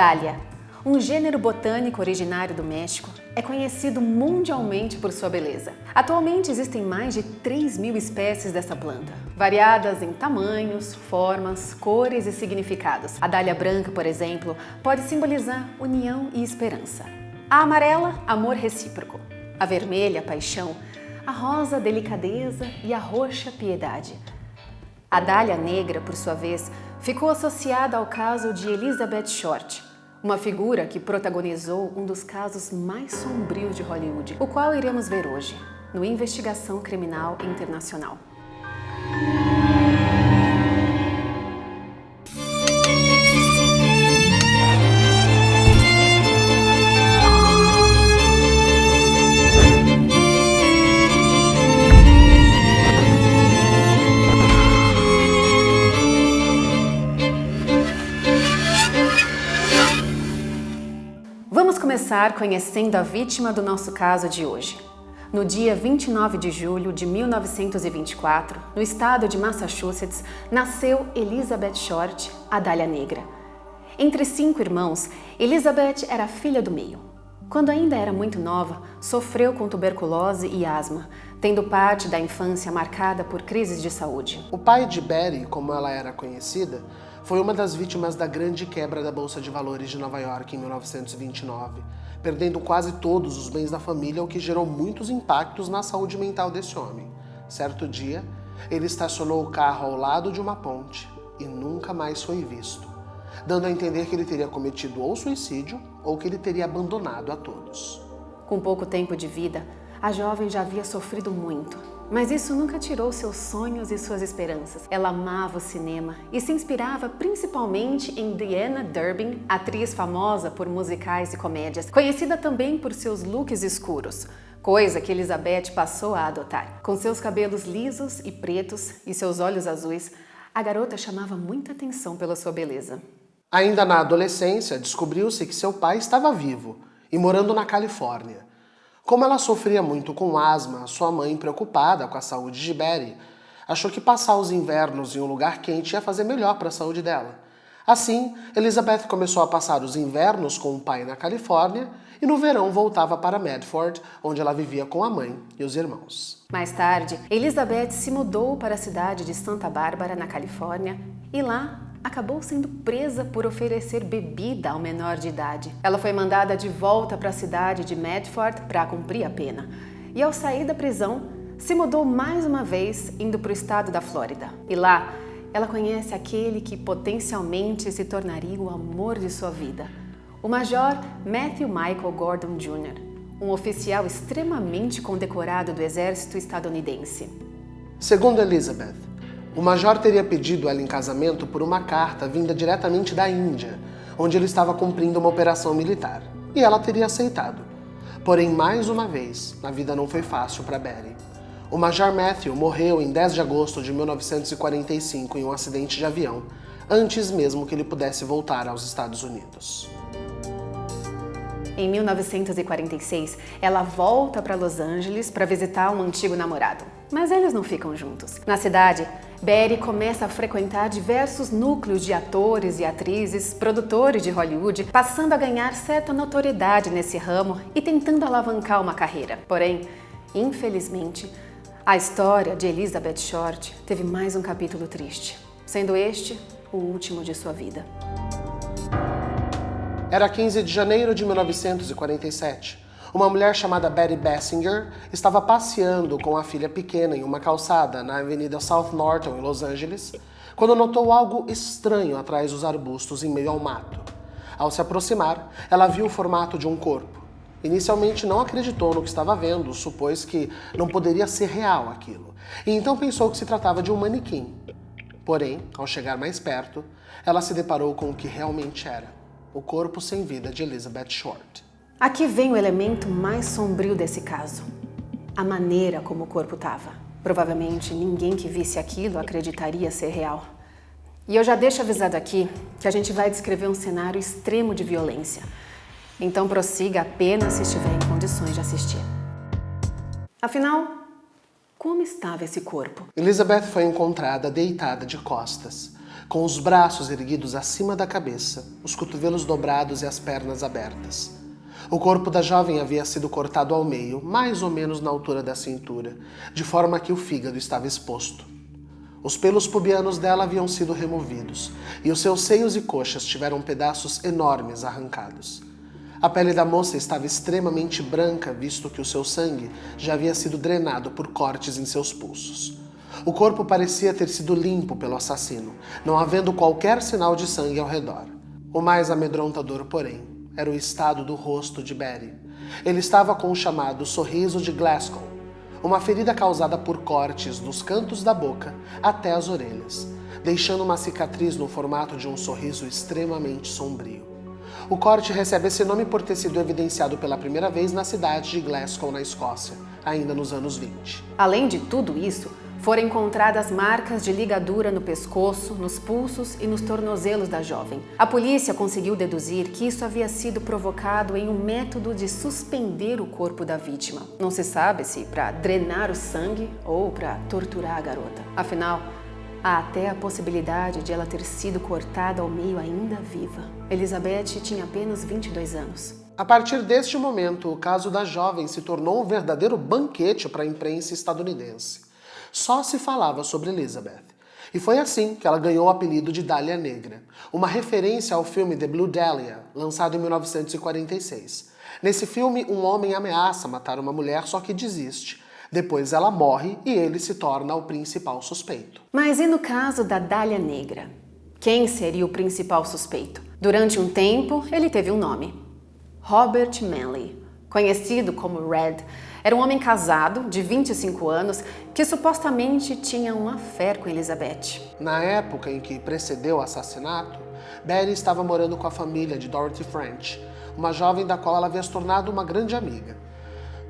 Dália, um gênero botânico originário do México, é conhecido mundialmente por sua beleza. Atualmente existem mais de 3.000 espécies dessa planta, variadas em tamanhos, formas, cores e significados. A dália branca, por exemplo, pode simbolizar união e esperança. A amarela, amor recíproco. A vermelha, paixão. A rosa, delicadeza e a roxa, piedade. A dália negra, por sua vez, ficou associada ao caso de Elizabeth Short, uma figura que protagonizou um dos casos mais sombrios de Hollywood, o qual iremos ver hoje, no Investigação Criminal Internacional. Vamos começar conhecendo a vítima do nosso caso de hoje. No dia 29 de julho de 1924, no estado de Massachusetts, nasceu Elizabeth Short, a dália negra. Entre 5 irmãos, Elizabeth era a filha do meio. Quando ainda era muito nova, sofreu com tuberculose e asma, tendo parte da infância marcada por crises de saúde. O pai de Betty, como ela era conhecida, foi uma das vítimas da grande quebra da Bolsa de Valores de Nova York em 1929, perdendo quase todos os bens da família, o que gerou muitos impactos na saúde mental desse homem. Certo dia, ele estacionou o carro ao lado de uma ponte e nunca mais foi visto, dando a entender que ele teria cometido ou suicídio ou que ele teria abandonado a todos. Com pouco tempo de vida, a jovem já havia sofrido muito, mas isso nunca tirou seus sonhos e suas esperanças. Ela amava o cinema e se inspirava principalmente em Diana Durbin, atriz famosa por musicais e comédias, conhecida também por seus looks escuros, coisa que Elizabeth passou a adotar. Com seus cabelos lisos e pretos e seus olhos azuis, a garota chamava muita atenção pela sua beleza. Ainda na adolescência, descobriu-se que seu pai estava vivo e morando na Califórnia. Como ela sofria muito com asma, sua mãe, preocupada com a saúde de Betty, achou que passar os invernos em um lugar quente ia fazer melhor para a saúde dela. Assim, Elizabeth começou a passar os invernos com o pai na Califórnia e no verão voltava para Medford, onde ela vivia com a mãe e os irmãos. Mais tarde, Elizabeth se mudou para a cidade de Santa Bárbara, na Califórnia, e lá acabou sendo presa por oferecer bebida ao menor de idade. Ela foi mandada de volta para a cidade de Medford para cumprir a pena. E ao sair da prisão, se mudou mais uma vez, indo para o estado da Flórida. E lá, ela conhece aquele que potencialmente se tornaria o amor de sua vida, o Major Matthew Michael Gordon Jr., um oficial extremamente condecorado do exército estadunidense. Segundo Elizabeth, o Major teria pedido ela em casamento por uma carta vinda diretamente da Índia, onde ele estava cumprindo uma operação militar, e ela teria aceitado. Porém, mais uma vez, a vida não foi fácil para Betty. O Major Matthew morreu em 10 de agosto de 1945 em um acidente de avião, antes mesmo que ele pudesse voltar aos Estados Unidos. Em 1946, ela volta para Los Angeles para visitar um antigo namorado, mas eles não ficam juntos. Na cidade, Betty começa a frequentar diversos núcleos de atores e atrizes, produtores de Hollywood, passando a ganhar certa notoriedade nesse ramo e tentando alavancar uma carreira. Porém, infelizmente, a história de Elizabeth Short teve mais um capítulo triste, sendo este o último de sua vida. Era 15 de janeiro de 1947. Uma mulher chamada Betty Basinger estava passeando com a filha pequena em uma calçada na Avenida South Norton, em Los Angeles, quando notou algo estranho atrás dos arbustos em meio ao mato. Ao se aproximar, ela viu o formato de um corpo. Inicialmente não acreditou no que estava vendo, supôs que não poderia ser real aquilo, e então pensou que se tratava de um manequim. Porém, ao chegar mais perto, ela se deparou com o que realmente era: o corpo sem vida de Elizabeth Short. Aqui vem o elemento mais sombrio desse caso: a maneira como o corpo estava. Provavelmente ninguém que visse aquilo acreditaria ser real. E eu já deixo avisado aqui que a gente vai descrever um cenário extremo de violência. Então prossiga apenas se estiver em condições de assistir. Afinal, como estava esse corpo? Elizabeth foi encontrada deitada de costas, com os braços erguidos acima da cabeça, os cotovelos dobrados e as pernas abertas. O corpo da jovem havia sido cortado ao meio, mais ou menos na altura da cintura, de forma que o fígado estava exposto. Os pelos pubianos dela haviam sido removidos, e os seus seios e coxas tiveram pedaços enormes arrancados. A pele da moça estava extremamente branca, visto que o seu sangue já havia sido drenado por cortes em seus pulsos. O corpo parecia ter sido limpo pelo assassino, não havendo qualquer sinal de sangue ao redor. O mais amedrontador, porém, era o estado do rosto de Betty. Ele estava com o chamado sorriso de Glasgow, uma ferida causada por cortes dos cantos da boca até as orelhas, deixando uma cicatriz no formato de um sorriso extremamente sombrio. O corte recebe esse nome por ter sido evidenciado pela primeira vez na cidade de Glasgow, na Escócia, ainda nos anos 20. Além de tudo isso, foram encontradas marcas de ligadura no pescoço, nos pulsos e nos tornozelos da jovem. A polícia conseguiu deduzir que isso havia sido provocado em um método de suspender o corpo da vítima. Não se sabe se para drenar o sangue ou para torturar a garota. Afinal, há até a possibilidade de ela ter sido cortada ao meio ainda viva. Elizabeth tinha apenas 22 anos. A partir deste momento, o caso da jovem se tornou um verdadeiro banquete para a imprensa estadunidense. Só se falava sobre Elizabeth. E foi assim que ela ganhou o apelido de Dália Negra, uma referência ao filme The Blue Dahlia, lançado em 1946. Nesse filme, um homem ameaça matar uma mulher, só que desiste. Depois ela morre e ele se torna o principal suspeito. Mas e no caso da Dália Negra? Quem seria o principal suspeito? Durante um tempo, ele teve um nome: Robert Manley, conhecido como Red. Era um homem casado, de 25 anos, que supostamente tinha um affair com Elizabeth. Na época em que precedeu o assassinato, Betty estava morando com a família de Dorothy French, uma jovem da qual ela havia se tornado uma grande amiga.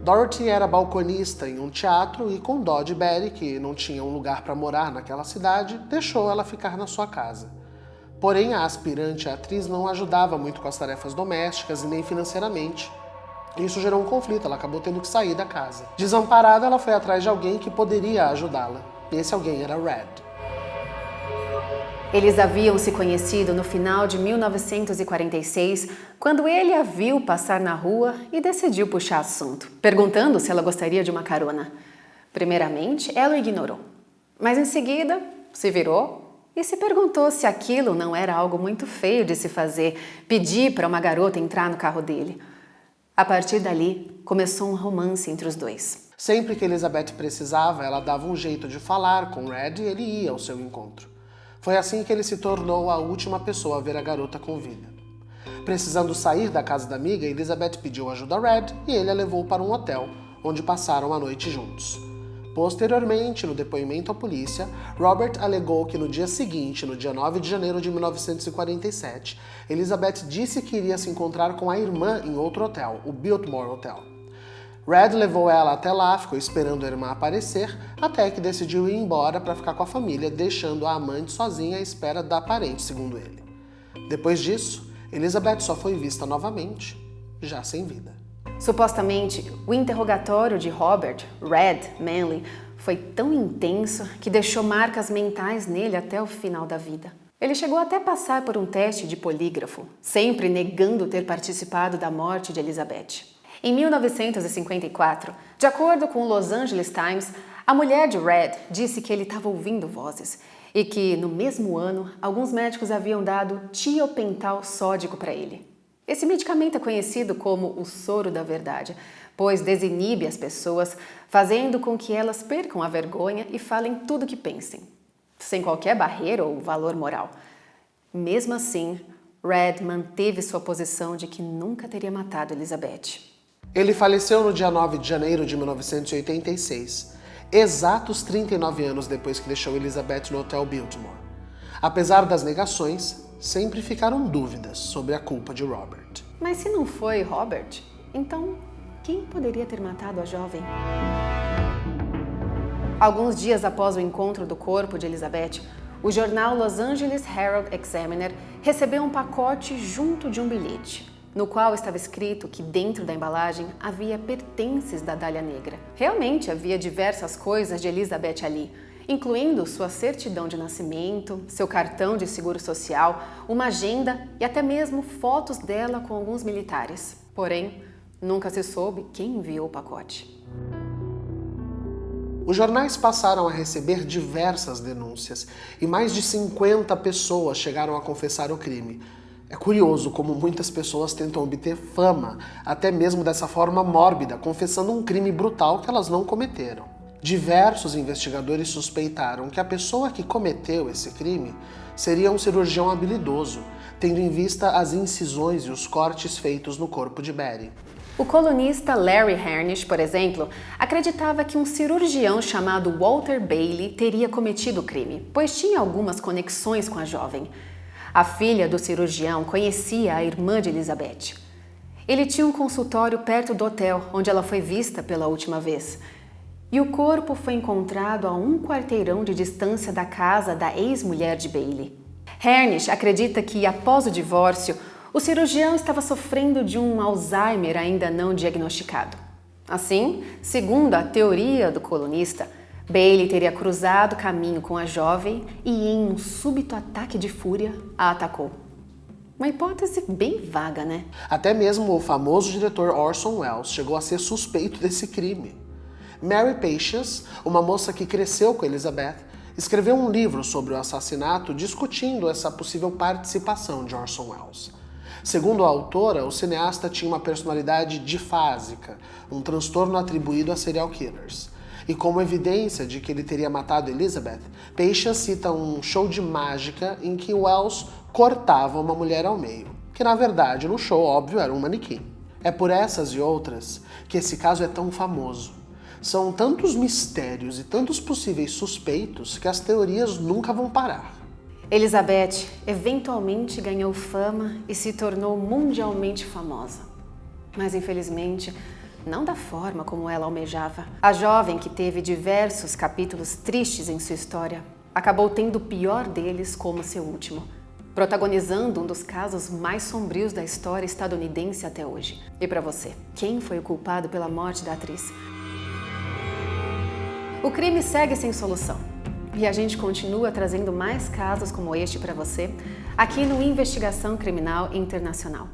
Dorothy era balconista em um teatro e, com dó de Betty, que não tinha um lugar para morar naquela cidade, deixou ela ficar na sua casa. Porém, a aspirante atriz não ajudava muito com as tarefas domésticas e nem financeiramente. Isso gerou um conflito, ela acabou tendo que sair da casa. Desamparada, ela foi atrás de alguém que poderia ajudá-la. E esse alguém era Red. Eles haviam se conhecido no final de 1946, quando ele a viu passar na rua e decidiu puxar assunto, perguntando se ela gostaria de uma carona. Primeiramente, ela o ignorou, mas em seguida se virou e se perguntou se aquilo não era algo muito feio de se fazer, pedir para uma garota entrar no carro dele. A partir dali, começou um romance entre os dois. Sempre que Elizabeth precisava, ela dava um jeito de falar com Red e ele ia ao seu encontro. Foi assim que ele se tornou a última pessoa a ver a garota com vida. Precisando sair da casa da amiga, Elizabeth pediu ajuda a Red e ele a levou para um hotel, onde passaram a noite juntos. Posteriormente, no depoimento à polícia, Robert alegou que no dia seguinte, no dia 9 de janeiro de 1947, Elizabeth disse que iria se encontrar com a irmã em outro hotel, o Biltmore Hotel. Red levou ela até lá, ficou esperando a irmã aparecer, até que decidiu ir embora para ficar com a família, deixando a amante sozinha à espera da parente, segundo ele. Depois disso, Elizabeth só foi vista novamente, já sem vida. Supostamente, o interrogatório de Robert, Red Manley, foi tão intenso que deixou marcas mentais nele até o final da vida. Ele chegou até a passar por um teste de polígrafo, sempre negando ter participado da morte de Elizabeth. Em 1954, de acordo com o Los Angeles Times, a mulher de Red disse que ele estava ouvindo vozes e que, no mesmo ano, alguns médicos haviam dado tiopental sódico para ele. Esse medicamento é conhecido como o soro da verdade, pois desinibe as pessoas, fazendo com que elas percam a vergonha e falem tudo o que pensem, sem qualquer barreira ou valor moral. Mesmo assim, Red manteve sua posição de que nunca teria matado Elizabeth. Ele faleceu no dia 9 de janeiro de 1986, exatos 39 anos depois que deixou Elizabeth no Hotel Biltmore. Apesar das negações, sempre ficaram dúvidas sobre a culpa de Robert. Mas se não foi Robert, então quem poderia ter matado a jovem? Alguns dias após o encontro do corpo de Elizabeth, o jornal Los Angeles Herald Examiner recebeu um pacote junto de um bilhete, no qual estava escrito que dentro da embalagem havia pertences da Dália Negra. Realmente havia diversas coisas de Elizabeth ali, incluindo sua certidão de nascimento, seu cartão de seguro social, uma agenda e até mesmo fotos dela com alguns militares. Porém, nunca se soube quem enviou o pacote. Os jornais passaram a receber diversas denúncias e mais de 50 pessoas chegaram a confessar o crime. É curioso como muitas pessoas tentam obter fama, até mesmo dessa forma mórbida, confessando um crime brutal que elas não cometeram. Diversos investigadores suspeitaram que a pessoa que cometeu esse crime seria um cirurgião habilidoso, tendo em vista as incisões e os cortes feitos no corpo de Betty. O colunista Larry Harnish, por exemplo, acreditava que um cirurgião chamado Walter Bailey teria cometido o crime, pois tinha algumas conexões com a jovem. A filha do cirurgião conhecia a irmã de Elizabeth. Ele tinha um consultório perto do hotel onde ela foi vista pela última vez. E o corpo foi encontrado a 1 quarteirão de distância da casa da ex-mulher de Bailey. Harnish acredita que, após o divórcio, o cirurgião estava sofrendo de um Alzheimer ainda não diagnosticado. Assim, segundo a teoria do colunista, Bailey teria cruzado caminho com a jovem e, em um súbito ataque de fúria, a atacou. Uma hipótese bem vaga, né? Até mesmo o famoso diretor Orson Welles chegou a ser suspeito desse crime. Mary Patience, uma moça que cresceu com Elizabeth, escreveu um livro sobre o assassinato discutindo essa possível participação de Orson Welles. Segundo a autora, o cineasta tinha uma personalidade difásica, um transtorno atribuído a serial killers. E como evidência de que ele teria matado Elizabeth, Patience cita um show de mágica em que Welles cortava uma mulher ao meio, que na verdade no show, óbvio, era um manequim. É por essas e outras que esse caso é tão famoso. São tantos mistérios e tantos possíveis suspeitos que as teorias nunca vão parar. Elizabeth eventualmente ganhou fama e se tornou mundialmente famosa. Mas, infelizmente, não da forma como ela almejava. A jovem, que teve diversos capítulos tristes em sua história, acabou tendo o pior deles como seu último, protagonizando um dos casos mais sombrios da história estadunidense até hoje. E para você, quem foi o culpado pela morte da atriz? O crime segue sem solução. E a gente continua trazendo mais casos como este para você aqui no Investigação Criminal Internacional.